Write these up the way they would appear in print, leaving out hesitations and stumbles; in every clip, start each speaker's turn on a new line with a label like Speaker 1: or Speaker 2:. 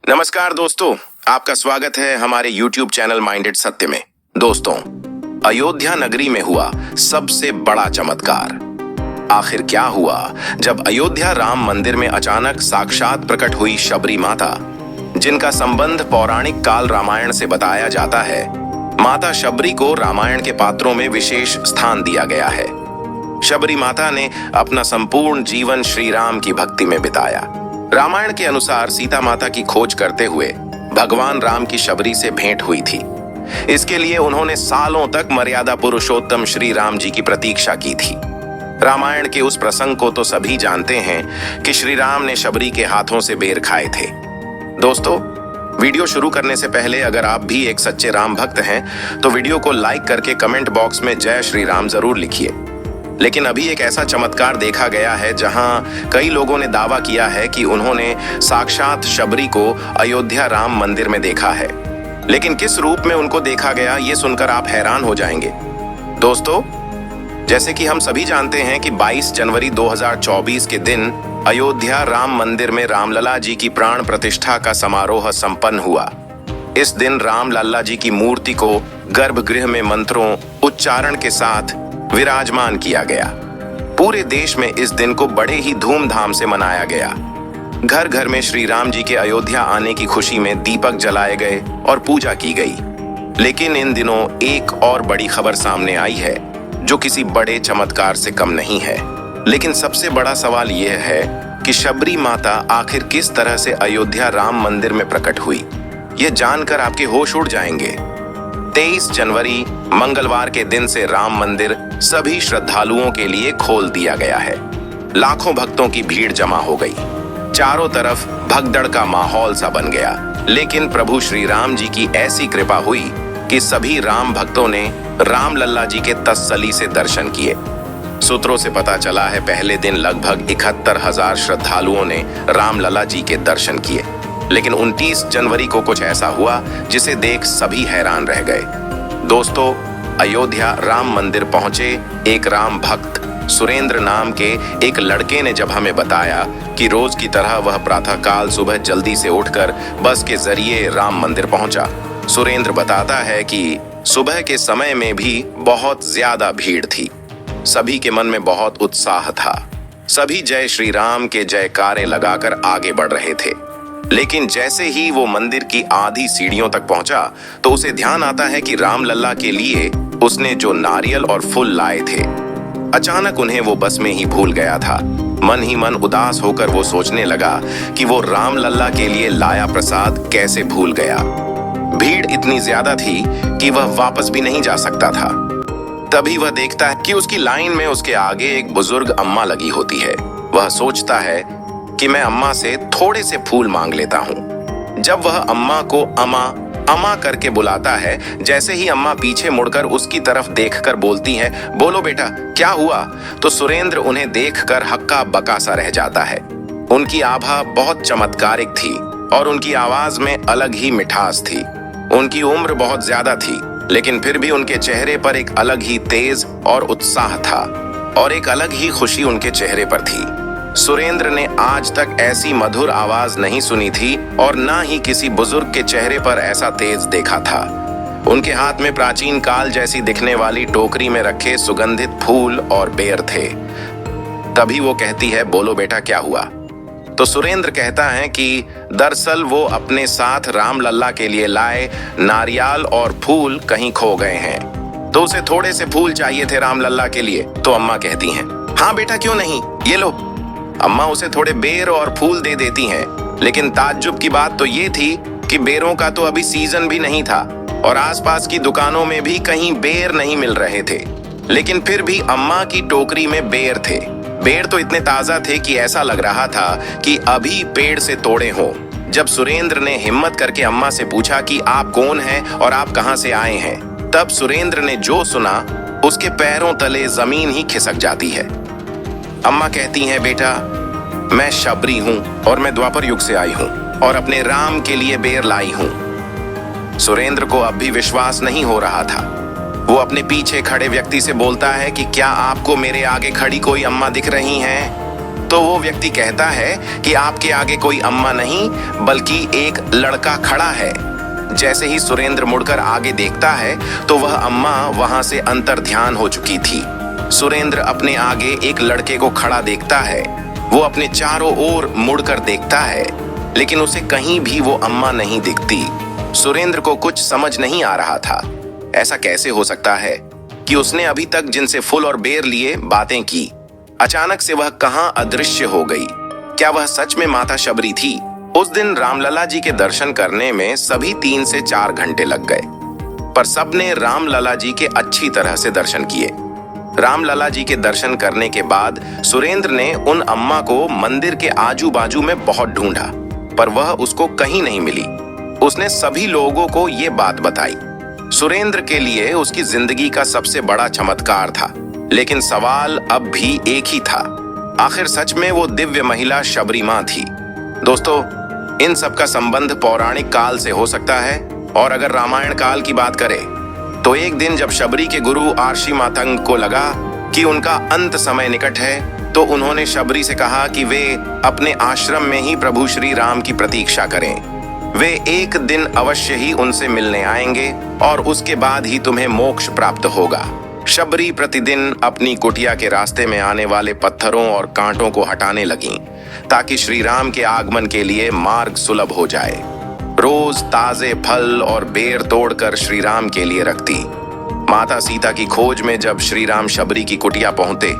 Speaker 1: नमस्कार दोस्तों, आपका स्वागत है हमारे YouTube चैनल माइंडेड सत्य में। दोस्तों, अयोध्या नगरी में हुआ सबसे बड़ा चमत्कार। आखिर क्या हुआ जब अयोध्या राम मंदिर में अचानक साक्षात प्रकट हुई शबरी माता, जिनका संबंध पौराणिक काल रामायण से बताया जाता है। माता शबरी को रामायण के पात्रों में विशेष स्थान दिया गया है। शबरी माता ने अपना संपूर्ण जीवन श्री राम की भक्ति में बिताया। रामायण के अनुसार सीता माता की खोज करते हुए भगवान राम की शबरी से भेंट हुई थी। इसके लिए उन्होंने सालों तक मर्यादा पुरुषोत्तम श्री राम जी की प्रतीक्षा की थी। रामायण के उस प्रसंग को तो सभी जानते हैं कि श्री राम ने शबरी के हाथों से बेर खाए थे। दोस्तों, वीडियो शुरू करने से पहले अगर आप भी एक सच्चे राम भक्त हैं तो वीडियो को लाइक करके कमेंट बॉक्स में जय श्री राम जरूर लिखिए। लेकिन अभी एक ऐसा चमत्कार देखा गया है जहां कई लोगों ने दावा किया है कि उन्होंने साक्षात शबरी को अयोध्या राम मंदिर में देखा है। लेकिन किस रूप में उनको देखा गया, ये सुनकर आप हैरान हो जाएंगे। दोस्तों, जैसे कि हम सभी जानते हैं कि 22 जनवरी 2024 के दिन अयोध्या राम मंदिर में रामलला जी की प्राण प्रतिष्ठा का समारोह संपन्न हुआ। इस दिन रामलला जी की मूर्ति को गर्भगृह में मंत्रों उच्चारण के साथ विराजमान किया गया। पूरे देश में इस दिन को बड़े ही धूमधाम से मनाया गया। घर घर में श्री राम जी के अयोध्या आने की खुशी में दीपक जलाए गए और पूजा की गई। लेकिन इन दिनों एक और बड़ी खबर सामने आई है जो किसी बड़े चमत्कार से कम नहीं है। लेकिन सबसे बड़ा सवाल यह है कि शबरी माता आखिर किस तरह से अयोध्या राम मंदिर में प्रकट हुई। यह जानकर आपके होश उड़ जाएंगे। 23 जनवरी मंगलवार के दिन से राम मंदिर सभी श्रद्धालुओं के लिए खोल दिया गया है। लाखों भक्तों की भीड़ जमा हो गई। चारों तरफ भगदड़ का माहौल सा बन गया। लेकिन प्रभु श्री राम जी की ऐसी कृपा हुई कि सभी राम भक्तों ने रामलला जी के तसल्ली से दर्शन किए। सूत्रों से पता चला है पहले दिन लगभग 71,000 श्रद्धालुओं ने रामलला जी के दर्शन किए। लेकिन 29 जनवरी को कुछ ऐसा हुआ जिसे देख सभी हैरान रह गए। दोस्तों, अयोध्या राम मंदिर पहुंचे एक राम भक्त सुरेंद्र नाम के एक लड़के ने जब हमें बताया कि रोज की तरह वह प्रातःकाल सुबह जल्दी से उठकर बस के जरिए राम मंदिर पहुंचा। सुरेंद्र बताता है कि सुबह के समय में भी बहुत ज्यादा भीड़ थी। सभी के मन में बहुत उत्साह था। सभी जय श्री राम के जयकारे लगाकर आगे बढ़ रहे थे। लेकिन जैसे ही वो मंदिर की आधी सीढ़ियों तक पहुंचा तो उसे ध्यान आता है कि रामलला के लिए उसने जो नारियल और फूल लाए थे, अचानक उन्हें वो बस में ही भूल गया था। मन ही मन उदास होकर वो सोचने लगा कि वो रामलला के लिए लाया प्रसाद कैसे भूल गया। भीड़ इतनी ज्यादा थी कि वह वापस भी नहीं जा सकता था। तभी वह देखता है कि उसकी लाइन में उसके आगे एक बुजुर्ग अम्मा लगी होती है। वह सोचता है कि मैं अम्मा से थोड़े से फूल मांग लेता हूँ। जब वह अम्मा को अमा अमा करके बुलाता है, जैसे ही अम्मा पीछे मुड़कर उसकी तरफ देखकर बोलती है, बोलो बेटा क्या हुआ, तो सुरेंद्र उन्हें देखकर हक्का बक्का सा रह जाता है। उनकी आभा बहुत चमत्कारिक थी और उनकी आवाज में अलग ही मिठास थी। उनकी उम्र बहुत ज्यादा थी, लेकिन फिर भी उनके चेहरे पर एक अलग ही तेज और उत्साह था और एक अलग ही खुशी उनके चेहरे पर थी। सुरेंद्र ने आज तक ऐसी मधुर आवाज नहीं सुनी थी और ना ही किसी बुजुर्ग के चेहरे पर ऐसा तेज देखा था। उनके हाथ में प्राचीन काल जैसी दिखने वाली टोकरी में रखे सुगंधित फूल और बेर थे। तभी वो कहती है, बोलो बेटा क्या हुआ। तो सुरेंद्र कहता है कि दरअसल वो अपने साथ रामलला के लिए लाए नारियल और फूल कहीं खो गए हैं, तो उसे थोड़े से फूल चाहिए थे रामलला के लिए। तो अम्मा कहती हैं, हाँ बेटा क्यों नहीं, ये लो। अम्मा उसे थोड़े बेर और फूल दे देती हैं। लेकिन ताज्जुब की बात तो ये थी कि बेरों का तो अभी सीजन भी नहीं था और आसपास की दुकानों में भी कहीं बेर नहीं मिल रहे थे। लेकिन फिर भी अम्मा की टोकरी में बेर थे। बेर तो इतने ताजा थे कि ऐसा लग रहा था कि अभी पेड़ से तोड़े हों। जब सुरेंद्र ने हिम्मत करके अम्मा से पूछा कि आप कौन हैं और आप कहां से आए हैं, तब सुरेंद्र ने जो सुना उसके पैरों तले जमीन ही खिसक जाती है। अम्मा कहती हैं, बेटा मैं शबरी हूं और मैं द्वापर युग से आई हूं और अपने राम के लिए बेर लाई हूं। सुरेंद्र को अब भी विश्वास नहीं हो रहा था। वो अपने पीछे खड़े व्यक्ति से बोलता है कि क्या आपको मेरे आगे खड़ी कोई अम्मा दिख रही हैं? तो वो व्यक्ति कहता है कि आपके आगे कोई अम्मा नहीं बल्कि एक लड़का खड़ा है। जैसे ही सुरेंद्र मुड़कर आगे देखता है तो वह अम्मा वहां से अंतर्ध्यान हो चुकी थी। सुरेंद्र अपने आगे एक लड़के को खड़ा देखता है। वो अपने चारों ओर मुड़कर देखता है लेकिन उसे कहीं भी वो अम्मा नहीं दिखती। सुरेंद्र को कुछ समझ नहीं आ रहा था। ऐसा कैसे हो सकता है कि उसने अभी तक जिनसे फूल और बेर लिए बातें की, अचानक से वह कहां अदृश्य हो गई। क्या वह सच में माता शबरी थी? उस दिन रामलला जी के दर्शन करने में सभी 3 से 4 घंटे लग गए, पर सबने रामलला जी के अच्छी तरह से दर्शन किए। रामलला जी के दर्शन करने के बाद सुरेंद्र ने उन अम्मा को मंदिर के आजू बाजू में बहुत ढूंढा, पर वह उसको कहीं नहीं मिली। उसने सभी लोगों को ये बात बताई। सुरेंद्र के लिए उसकी जिंदगी का सबसे बड़ा चमत्कार था, लेकिन सवाल अब भी एक ही था, आखिर सच में वो दिव्य महिला शबरी मां थी? दोस्तों, इन सब का संबंध पौराणिक काल से हो सकता है, और अगर रामायण काल की बात करें तो एक दिन जब शबरी के गुरु आर्षि मातंग को लगा कि उनका अंत समय निकट है, तो उन्होंने शबरी से कहा कि वे अपने आश्रम में ही प्रभु श्री राम की प्रतीक्षा करें। वे एक दिन अवश्य ही उनसे मिलने आएंगे और उसके बाद ही तुम्हें मोक्ष प्राप्त होगा। शबरी प्रतिदिन अपनी कुटिया के रास्ते में आने वाले पत्थरों और कांटों को हटाने लगीं, ताकि श्री राम के आगमन के लिए मार्ग सुलभ हो जाए। रोज ताजे फल और बेर तोड़कर श्री राम के लिए रखती। माता सीता की खोज में जब श्री राम शबरी की कुटिया पहुंचे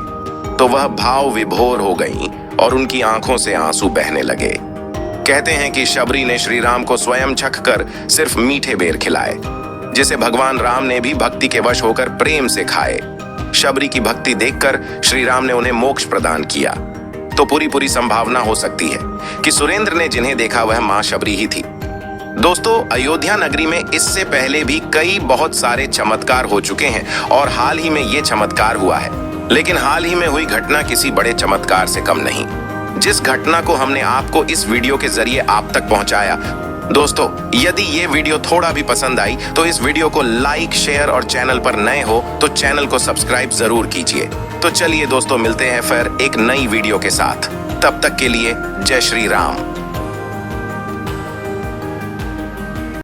Speaker 1: तो वह भाव विभोर हो गईं और उनकी आंखों से आंसू बहने लगे। कहते हैं कि शबरी ने श्री राम को स्वयं छक कर सिर्फ मीठे बेर खिलाए, जिसे भगवान राम ने भी भक्ति के वश होकर प्रेम से खाए। शबरी की भक्ति देखकर श्री राम ने उन्हें मोक्ष प्रदान किया। तो पूरी संभावना हो सकती है कि सुरेंद्र ने जिन्हें देखा वह मां शबरी ही थी। दोस्तों, अयोध्या नगरी में इससे पहले भी कई बहुत सारे चमत्कार हो चुके हैं और हाल ही में ये चमत्कार हुआ है, लेकिन हाल ही में हुई घटना किसी बड़े चमत्कार से कम नहीं। जिस घटना को हमने आपको इस वीडियो के जरिए आप तक पहुंचाया, दोस्तों, यदि ये वीडियो थोड़ा भी पसंद आई तो इस वीडियो को लाइक, शेयर और चैनल पर नए हो तो चैनल को सब्सक्राइब जरूर कीजिए। तो चलिए दोस्तों, मिलते हैं फिर एक नई वीडियो के साथ। तब तक के लिए जय श्री राम।